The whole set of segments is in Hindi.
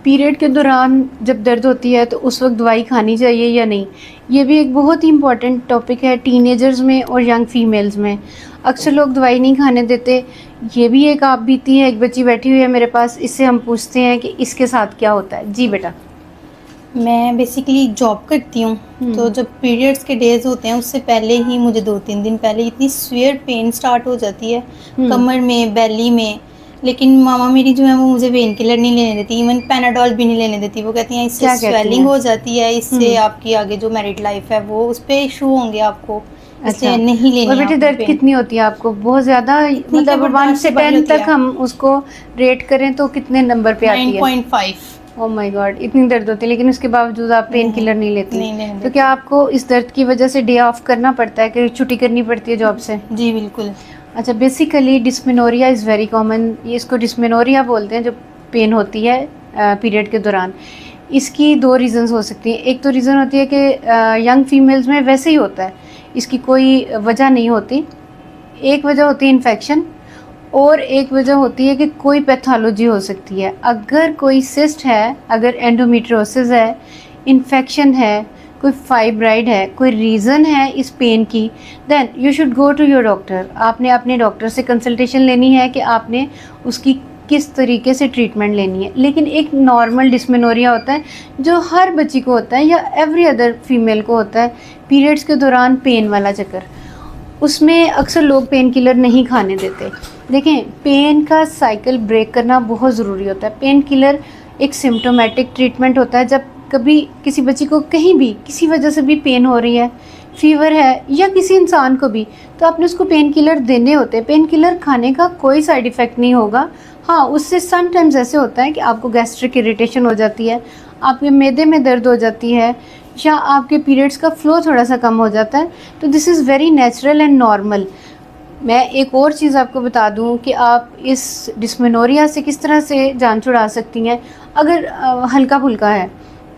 पीरियड के दौरान जब दर्द होती है तो उस वक्त दवाई खानी चाहिए या नहीं, ये भी एक बहुत ही इम्पॉर्टेंट टॉपिक है टीनेजर्स में और यंग फीमेल्स में। अक्सर लोग दवाई नहीं खाने देते। ये भी एक आप बीती है। एक बच्ची बैठी हुई है मेरे पास, इससे हम पूछते हैं कि इसके साथ क्या होता है। जी बेटा। मैं बेसिकली जॉब करती हूँ, तो जब पीरियड्स के डेज होते हैं उससे पहले ही मुझे 2-3 दिन पहले इतनी स्वेयर पेन स्टार्ट हो जाती है कमर में, बेली में। लेकिन मामा मेरी जो है वो मुझे पेन किलर नहीं लेने देती, इवन पैनाडॉल भी नहीं लेने देती। वो कहती हैं इससे स्वेलिंग हो जाती है, इससे आपकी आगे जो मैरिड लाइफ है वो उस पर इशू होंगे आपको, इसलिए नहीं लेनी। और बेटे दर्द कितनी होती है आपको? बहुत ज़्यादा, मतलब 1 से 10 तक हम उसको रेट करें तो कितने नंबर पे आती है? 9.5। ओह माय गॉड, इतनी दर्द होती है, लेकिन उसके बावजूद आप पेन किलर नहीं लेती? तो क्या आपको इस दर्द की वजह से डे ऑफ करना पड़ता है, कि छुट्टी करनी पड़ती है जॉब से? जी बिल्कुल। अच्छा, basically dysmenorrhea is very common. ये इसको डिस्मेनोरिया बोलते हैं जो पेन होती है पीरियड के दौरान। इसकी 2 रीज़न्स हो सकती हैं। एक तो रीज़न होती है कि यंग फीमेल्स में वैसे ही होता है, इसकी कोई वजह नहीं होती। एक वजह होती है इन्फेक्शन, और एक वजह होती है कि कोई पैथोलॉजी हो सकती है। अगर कोई सिस्ट है, अगर एंडोमेट्रियोसिस है, इन्फेक्शन है, कोई फाइब्राइड है, कोई रीज़न है इस पेन की, then you should go to your doctor. आपने अपने डॉक्टर से कंसल्टेशन लेनी है कि आपने उसकी किस तरीके से ट्रीटमेंट लेनी है। लेकिन एक नॉर्मल डिस्मेनोरिया होता है जो हर बच्ची को होता है या एवरी अदर फीमेल को होता है, पीरियड्स के दौरान पेन वाला चक्कर। उसमें अक्सर लोग पेन किलर नहीं खाने देते। देखें, पेन का साइकिल ब्रेक करना बहुत ज़रूरी होता है। पेन किलर एक सिम्टोमेटिक ट्रीटमेंट होता है। जब कभी किसी बच्ची को कहीं भी किसी वजह से भी पेन हो रही है, फीवर है, या किसी इंसान को भी, तो आपने उसको पेन किलर देने होते हैं। पेन किलर खाने का कोई साइड इफ़ेक्ट नहीं होगा। हाँ, उससे समटाइम्स ऐसे होता है कि आपको गैस्ट्रिक इरिटेशन हो जाती है, आपके मैदे में दर्द हो जाती है, या आपके पीरियड्स का फ्लो थोड़ा सा कम हो जाता है। तो this is very natural and normal. मैं एक और चीज़ आपको बता दूं कि आप इस डिस्मेनोरिया से किस तरह से जान छुड़ा सकती हैं। अगर हल्का फुल्का है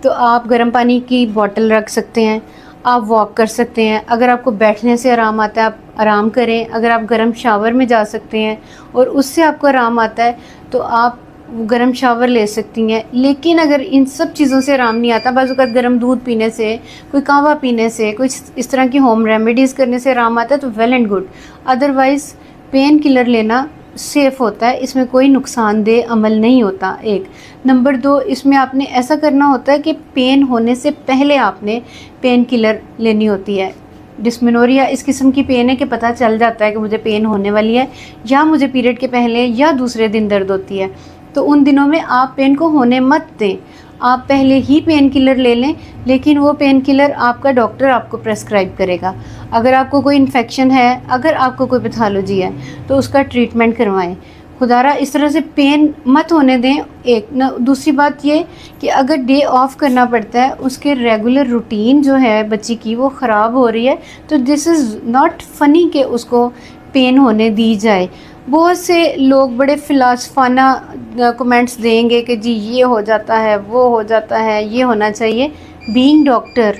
तो आप गर्म पानी की बोतल रख सकते हैं, आप वॉक कर सकते हैं। अगर आपको बैठने से आराम आता है, आप आराम करें। अगर आप गर्म शावर में जा सकते हैं और उससे आपको आराम आता है तो आप गर्म शावर ले सकती हैं। लेकिन अगर इन सब चीज़ों से आराम नहीं आता, बाज़ औक़ात गर्म दूध पीने से, कोई कहवा पीने से, कुछ इस तरह की होम रेमेडीज़ करने से आराम आता है तो well and good. Otherwise pain killer लेना सेफ़ होता है, इसमें कोई नुकसानदेह अमल नहीं होता। 1 नंबर 2, इसमें आपने ऐसा करना होता है कि पेन होने से पहले आपने पेन किलर लेनी होती है। डिस्मेनोरिया इस किस्म की पेन है कि पता चल जाता है कि मुझे पेन होने वाली है, या मुझे पीरियड के पहले या दूसरे दिन दर्द होती है। तो उन दिनों में आप पेन को होने मत दें, आप पहले ही पेन किलर ले लें। लेकिन वो पेन किलर आपका डॉक्टर आपको प्रेस्क्राइब करेगा। अगर आपको कोई इन्फेक्शन है, अगर आपको कोई पैथोलॉजी है, तो उसका ट्रीटमेंट करवाएं। खुदारा इस तरह से पेन मत होने दें। एक न, दूसरी बात ये कि अगर डे ऑफ करना पड़ता है, उसके रेगुलर रूटीन जो है बच्ची की वो ख़राब हो रही है, तो दिस इज़ नॉट फ़नी कि उसको पेन होने दी जाए। बहुत से लोग बड़े फ़िलासफ़ाना कमेंट्स देंगे कि जी ये हो जाता है, वो हो जाता है, ये होना चाहिए। बीइंग डॉक्टर,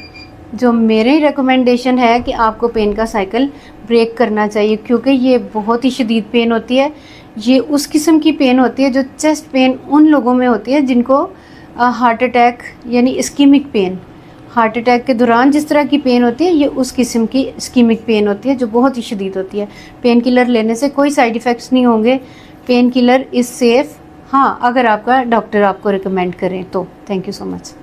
जो मेरे रिकमेंडेशन है कि आपको पेन का साइकिल ब्रेक करना चाहिए, क्योंकि ये बहुत ही शदीद पेन होती है। ये उस किस्म की पेन होती है जो चेस्ट पेन उन लोगों में होती है जिनको हार्ट अटैक यानी इस्कीमिक पेन, हार्ट अटैक के दौरान जिस तरह की पेन होती है, ये उस किस्म की इस्कीमिक पेन होती है जो बहुत ही शदीद होती है। पेन किलर लेने से कोई साइड इफ़ेक्ट्स नहीं होंगे। पेन किलर इज़ सेफ़, हाँ, अगर आपका डॉक्टर आपको रिकमेंड करें तो। Thank you so much.